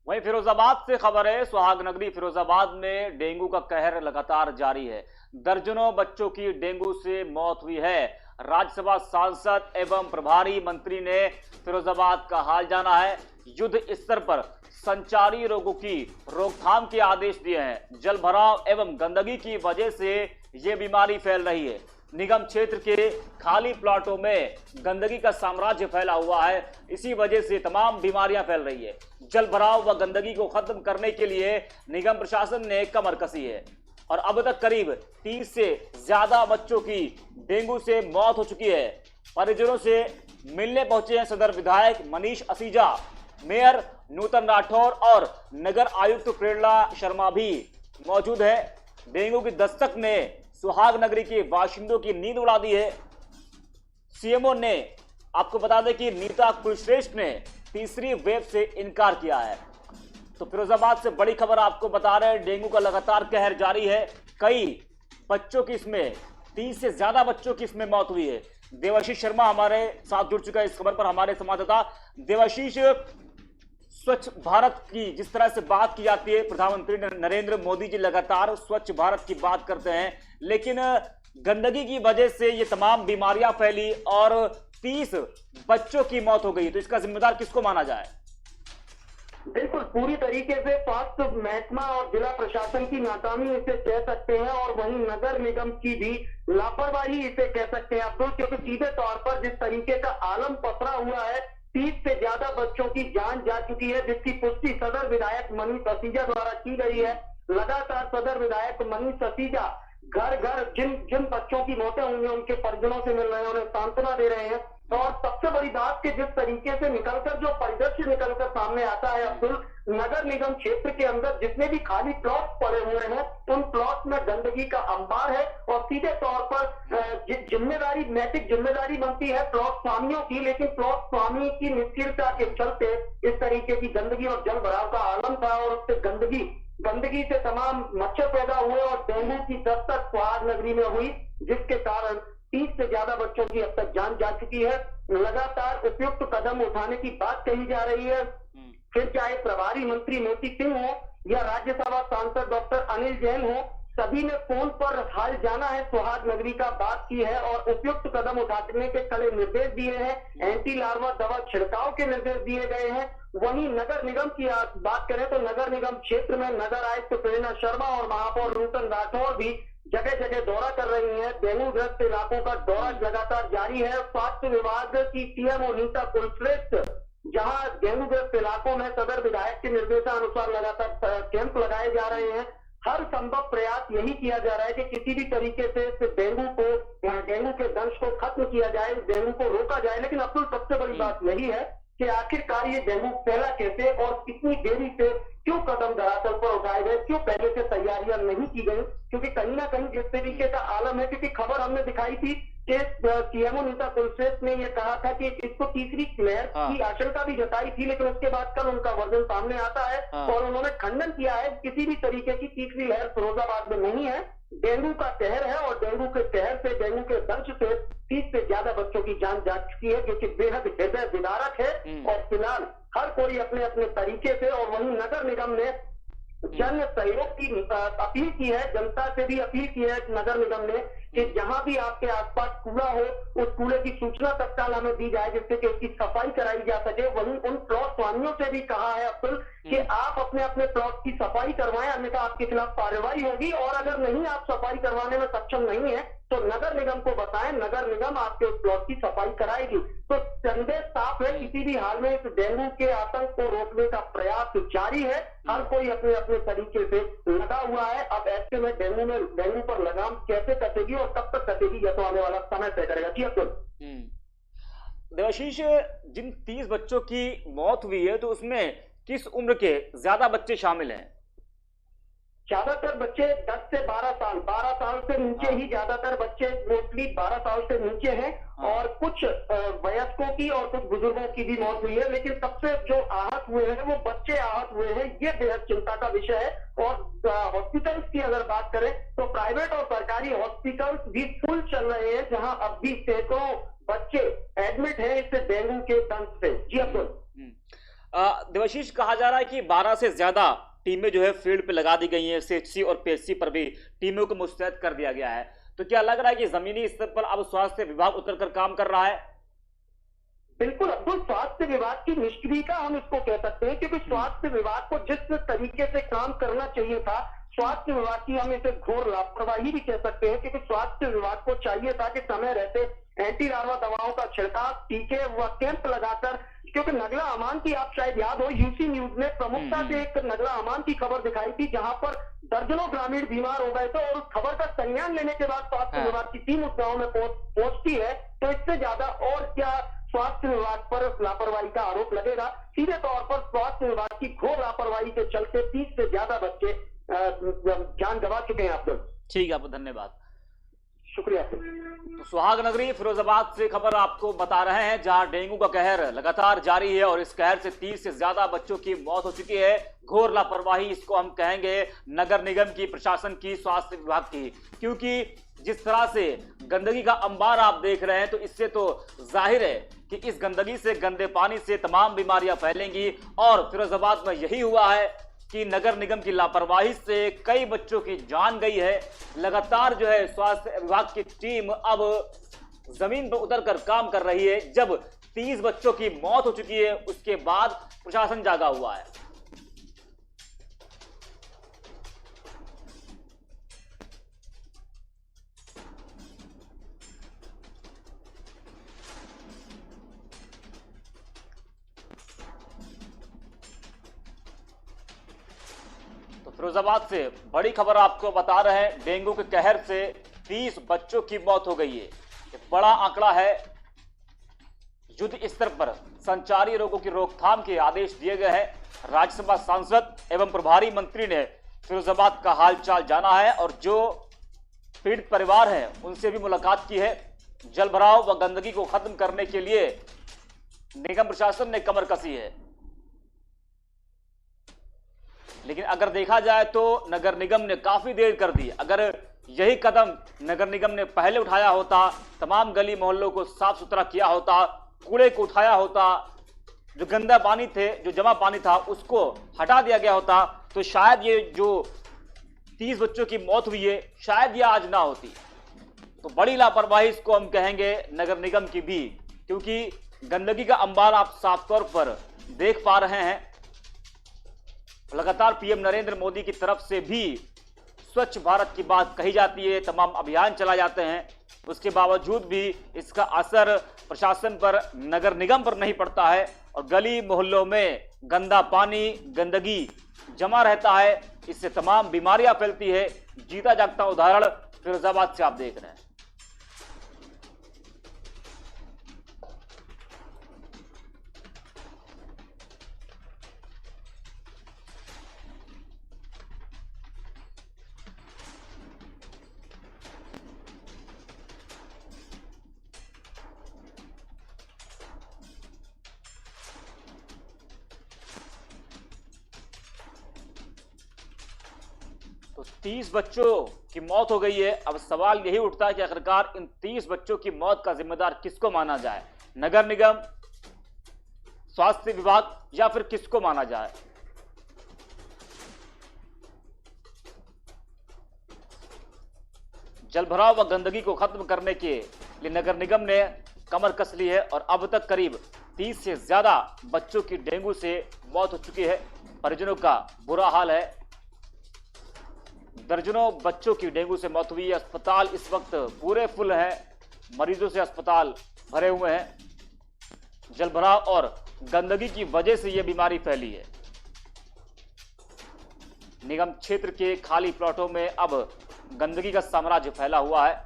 वहीं फिरोजाबाद से खबर है। सुहागनगरी फिरोजाबाद में डेंगू का कहर लगातार जारी है। दर्जनों बच्चों की डेंगू से मौत हुई है। राज्यसभा सांसद एवं प्रभारी मंत्री ने फिरोजाबाद का हाल जाना है। युद्ध स्तर पर संचारी रोगों की रोकथाम के आदेश दिए हैं। जल भराव एवं गंदगी की वजह से ये बीमारी फैल रही है। निगम क्षेत्र के खाली प्लॉटों में गंदगी का साम्राज्य फैला हुआ है। इसी वजह से तमाम बीमारियां फैल रही है। जल भराव व गंदगी को खत्म करने के लिए निगम प्रशासन ने कमर कसी है और अब तक करीब 30 से ज्यादा बच्चों की डेंगू से मौत हो चुकी है। परिजनों से मिलने पहुंचे हैं सदर विधायक मनीष असीजा, मेयर नूतन राठौर और नगर आयुक्त प्रेरणा शर्मा भी मौजूद है। डेंगू की दस्तक ने सुहागनगरी के बाशिंदों की नींद उड़ा दी है। सीएमओ ने आपको बता दें कि नीता कुलश्रेष्ठ ने तीसरी वेव से इनकार किया है। तो फिरोजाबाद से बड़ी खबर आपको बता रहे हैं, डेंगू का लगातार कहर जारी है। कई बच्चों की इसमें 30 से ज्यादा बच्चों की इसमें मौत हुई है। देवाशीष शर्मा हमारे साथ जुड़ चुका है इस खबर पर, हमारे संवाददाता। देवाशीष, स्वच्छ भारत की जिस तरह से बात की जाती है, प्रधानमंत्री नरेंद्र मोदी जी लगातार स्वच्छ भारत की बात करते हैं, लेकिन गंदगी की वजह से ये तमाम बीमारियां फैली और 30 बच्चों की मौत हो गई। तो इसका जिम्मेदार किसको माना जाए? बिल्कुल पूरी तरीके से स्वास्थ्य महकमा और जिला प्रशासन की नाकामी इसे कह सकते हैं और वहीं नगर निगम की भी लापरवाही इसे कह सकते हैं अब्दुल, क्योंकि सीधे तौर पर जिस तरीके का आलम पसरा हुआ है, 30 से ज्यादा बच्चों की जान जा चुकी है, जिसकी पुष्टि सदर विधायक मनीष असीजा द्वारा की गई है। लगातार सदर विधायक मनीष असीजा घर घर जिन बच्चों की मौतें हुई हैं उनके परिजनों से मिल रहे हैं, उन्हें सांत्वना दे रहे हैं। और सबसे बड़ी बात कि जिस तरीके से निकलकर जो परिदृश्य निकलकर सामने आता है अब्दुल, नगर निगम क्षेत्र के अंदर जितने भी खाली प्लॉट पड़े हुए हैं उन प्लॉट में गंदगी का अंबार है और सीधे तौर पर जिम्मेदारी नैतिक जिम्मेदारी बनती है प्लॉट स्वामियों की, लेकिन प्लॉट स्वामी की निष्क्रियता के चलते इस तरीके की गंदगी और जल भराव का आलम था और उससे गंदगी से तमाम मच्छर पैदा हुए और डेंगू की दस्तक सुहागनगरी में हुई, जिसके कारण 30 से ज्यादा बच्चों की अब तक जान जा चुकी है। लगातार उपयुक्त कदम उठाने की बात कही जा रही है, फिर चाहे प्रभारी मंत्री मोती सिंह हो या राज्यसभा सांसद डॉक्टर अनिल जैन हो, सभी ने फोन पर हाल जाना है सुहागनगरी का बात की है और उपयुक्त कदम उठाने के कड़े निर्देश दिए हैं। एंटी लार्वा दवा छिड़काव के निर्देश दिए गए हैं। वहीं नगर निगम की बात करें तो नगर निगम क्षेत्र में नगर आयुक्त प्रेरणा शर्मा और महापौर नूतन राठौर भी जगह जगह दौरा कर रही है। डेंगू ग्रस्त इलाकों का दौरा लगातार जारी है। स्वास्थ्य विभाग की सीएमओ नीता कुलश्रेष्ठ जहां डेंगू ग्रस्त इलाकों में सदर विधायक के निर्देशानुसार लगातार कैंप लगाए जा रहे हैं। हर संभव प्रयास यही किया जा रहा है कि किसी भी तरीके से डेंगू के दंश को खत्म किया जाए, डेंगू को रोका जाए। लेकिन अब्दुल सबसे बड़ी बात यही है कि आखिरकार ये डेंगू फैला कैसे और कितनी देरी से क्यों कदम धरातल पर उठाए गए, क्यों पहले से तैयारियां नहीं की गई, क्योंकि कहीं ना कहीं जिस तरीके का आलम है, क्योंकि खबर हमने दिखाई थी कि सीएमओ नीता कुलश्रेष्ठ ने यह कहा था कि इसको तीसरी लहर की आशंका भी जताई थी, लेकिन उसके बाद कल उनका वर्जन सामने आता है और उन्होंने खंडन किया है किसी भी तरीके की तीसरी लहर फिरोजाबाद में नहीं है। डेंगू का कहर है और डेंगू के कहर से, डेंगू के दंश से 30 से ज्यादा बच्चों की जान जा चुकी है, जो कि बेहद हृदय विदारक है। और फिलहाल हर कोई अपने अपने तरीके से, और वहीं नगर निगम ने जन सहयोग की अपील की है, जनता से भी अपील की है नगर निगम ने कि जहां भी आपके आसपास कूड़ा हो उस कूड़े की सूचना तत्काल हमें दी जाए, जिससे कि उसकी सफाई कराई जा सके। वहीं उन प्लॉट स्वामियों से भी कहा है अब्दुल कि आप अपने अपने प्लॉट की सफाई करवाएं, अन्यथा आपके खिलाफ कार्रवाई होगी और अगर नहीं आप सफाई करवाने में सक्षम नहीं है तो नगर निगम को बताएं, नगर निगम आपके उस प्लॉट की सफाई कराएगी। तो संदेश साफ है, किसी भी हाल में इस डेंगू के आतंक को रोकने का प्रयास जारी है। हर कोई अपने अपने तरीके से लगा हुआ है। अब ऐसे में डेंगू पर लगाम कैसे कटेगी और कब तक कटेगी, यह तो आने वाला समय तय करेगा। जी अब्दुल। देवाशीष, जिन 30 बच्चों की मौत हुई है तो उसमें किस उम्र के ज्यादा बच्चे शामिल हैं? ज्यादातर बच्चे 10 से 12 साल से नीचे ही ज्यादातर बच्चे, मोस्टली 12 साल से नीचे हैं और कुछ वयस्कों की और कुछ बुजुर्गों की भी मौत हुई है। लेकिन सबसे जो आहत हुए हैं वो बच्चे आहत हुए हैं, ये बेहद चिंता का विषय है। और हॉस्पिटल्स की अगर बात करें तो प्राइवेट और सरकारी हॉस्पिटल्स भी फुल चल रहे हैं, जहां अब भी सैकड़ों बच्चे एडमिट हैं इससे डेंगू के दंश से। जी अब्दुल। देवाशीष, कहा जा रहा है कि 12 से ज्यादा टीमें जो है फील्ड पे लगा दी गई हैं। सीएचसी और पीएचसी पर भी टीमों को मुस्तैद कर दिया गया है। तो क्या लग रहा है कि जमीनी स्तर पर अब स्वास्थ्य विभाग उतरकर काम कर रहा है? बिल्कुल अब्दुल, स्वास्थ्य विभाग की निष्क्रियता हम इसको कह सकते हैं, क्योंकि स्वास्थ्य विभाग को जिस तरीके से काम करना चाहिए था, स्वास्थ्य विभाग की हम इसे घोर लापरवाही भी कह सकते हैं, क्योंकि स्वास्थ्य विभाग को चाहिए था कि समय रहते एंटी लार्वा दवाओं का छिड़काव, टीके व कैंप लगाकर, क्योंकि नगला अमान की, आप शायद याद हो, यूसी न्यूज ने प्रमुखता से एक नगला अमान की खबर दिखाई थी, जहां पर दर्जनों ग्रामीण बीमार हो गए थे, और उस खबर का संज्ञान लेने के बाद स्वास्थ्य विभाग की टीम उस गांव में पहुंचती है, तो इससे ज्यादा और क्या स्वास्थ्य विभाग पर लापरवाही का आरोप लगेगा। सीधे तौर पर स्वास्थ्य विभाग की घोर लापरवाही के चलते 30 से ज्यादा बच्चे जान गंवा चुके हैं। अब्दुल, ठीक है, आपको धन्यवाद, शुक्रिया। तो सुहाग नगरी फिरोजाबाद से खबर आपको बता रहे हैं, जहां डेंगू का कहर लगातार जारी है और इस कहर से 30 से ज्यादा बच्चों की मौत हो चुकी है। घोर लापरवाही इसको हम कहेंगे, नगर निगम की, प्रशासन की, स्वास्थ्य विभाग की, क्योंकि जिस तरह से गंदगी का अंबार आप देख रहे हैं, तो इससे तो जाहिर है कि इस गंदगी से, गंदे पानी से तमाम बीमारियां फैलेंगी। और फिरोजाबाद में यही हुआ है कि नगर निगम की लापरवाही से कई बच्चों की जान गई है। लगातार जो है स्वास्थ्य विभाग की टीम अब जमीन पर उतरकर काम कर रही है। जब 30 बच्चों की मौत हो चुकी है, उसके बाद प्रशासन जागा हुआ है। फिरोजाबाद से बड़ी खबर आपको बता रहे हैं, डेंगू के कहर से 30 बच्चों की मौत हो गई है। ये बड़ा आंकड़ा है। युद्ध स्तर पर संचारी रोगों की रोकथाम के आदेश दिए गए हैं। राज्यसभा सांसद एवं प्रभारी मंत्री ने फिरोजाबाद का हालचाल जाना है और जो पीड़ित परिवार हैं उनसे भी मुलाकात की है। जल भराव व गंदगी को खत्म करने के लिए निगम प्रशासन ने कमर कसी है। लेकिन अगर देखा जाए तो नगर निगम ने काफी देर कर दी। अगर यही कदम नगर निगम ने पहले उठाया होता, तमाम गली मोहल्लों को साफ सुथरा किया होता, कूड़े को उठाया होता, जो गंदा पानी थे, जो जमा पानी था, उसको हटा दिया गया होता, तो शायद ये जो 30 बच्चों की मौत हुई है, शायद ये आज ना होती। तो बड़ी लापरवाही इसको हम कहेंगे नगर निगम की भी, क्योंकि गंदगी का अंबार आप साफ तौर पर देख पा रहे हैं। लगातार पीएम नरेंद्र मोदी की तरफ से भी स्वच्छ भारत की बात कही जाती है, तमाम अभियान चलाए जाते हैं, उसके बावजूद भी इसका असर प्रशासन पर, नगर निगम पर नहीं पड़ता है और गली मोहल्लों में गंदा पानी, गंदगी जमा रहता है। इससे तमाम बीमारियां फैलती है। जीता जागता उदाहरण फिरोजाबाद से आप देख रहे हैं। तो 30 बच्चों की मौत हो गई है। अब सवाल यही उठता है कि आखिरकार इन 30 बच्चों की मौत का जिम्मेदार किसको माना जाए, नगर निगम, स्वास्थ्य विभाग या फिर किसको माना जाए? जलभराव व गंदगी को खत्म करने के लिए नगर निगम ने कमर कस ली है और अब तक करीब 30 से ज्यादा बच्चों की डेंगू से मौत हो चुकी है। परिजनों का बुरा हाल है। दर्जनों बच्चों की डेंगू से मौत हुई है। अस्पताल इस वक्त पूरे फुल हैं, मरीजों से अस्पताल भरे हुए हैं। जलभराव और गंदगी की वजह से यह बीमारी फैली है। निगम क्षेत्र के खाली प्लॉटों में अब गंदगी का साम्राज्य फैला हुआ है।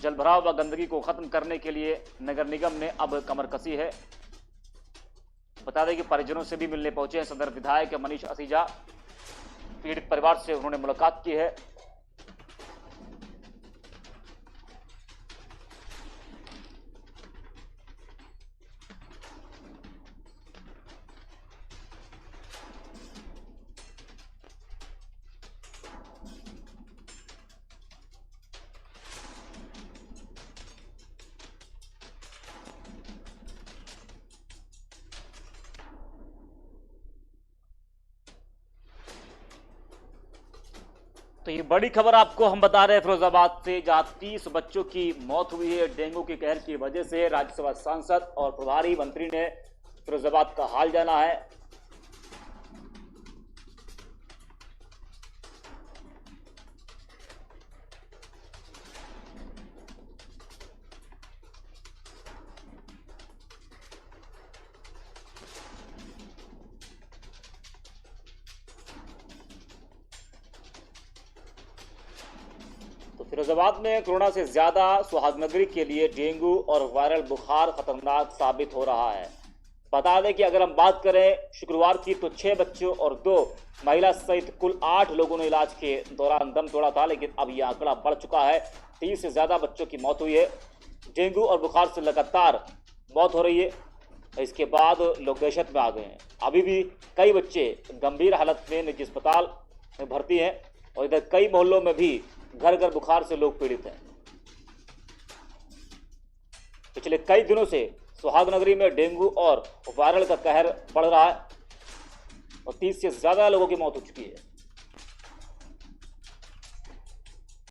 जलभराव व गंदगी को खत्म करने के लिए नगर निगम ने अब कमर कसी है। बता दें कि परिजनों से भी मिलने पहुंचे हैं सदर विधायक मनीष असीजा। पीड़ित परिवार से उन्होंने मुलाकात की है। तो ये बड़ी खबर आपको हम बता रहे हैं फिरोजाबाद से, जहां 30 बच्चों की मौत हुई है डेंगू के कहर की वजह से। राज्यसभा सांसद और प्रभारी मंत्री ने फिरोजाबाद का हाल जाना है। तो फिरोजाबाद में कोरोना से ज्यादा सुहागनगरी के लिए डेंगू और वायरल बुखार खतरनाक साबित हो रहा है। बता दें कि अगर हम बात करें शुक्रवार की, तो 6 बच्चों और 2 महिला सहित कुल 8 लोगों ने इलाज के दौरान दम तोड़ा था, लेकिन अब यह आंकड़ा बढ़ चुका है। 30 से ज्यादा बच्चों की मौत हुई है। डेंगू और बुखार से लगातार मौत हो रही है। इसके बाद लोग दहशत में आ गए हैं। अभी भी कई बच्चे गंभीर हालत में निजी अस्पताल में भर्ती हैं और इधर कई मोहल्लों में भी घर घर बुखार से लोग पीड़ित हैं। पिछले कई दिनों से सुहागनगरी में डेंगू और वायरल का कहर बढ़ रहा है और 30 से ज्यादा लोगों की मौत हो चुकी है।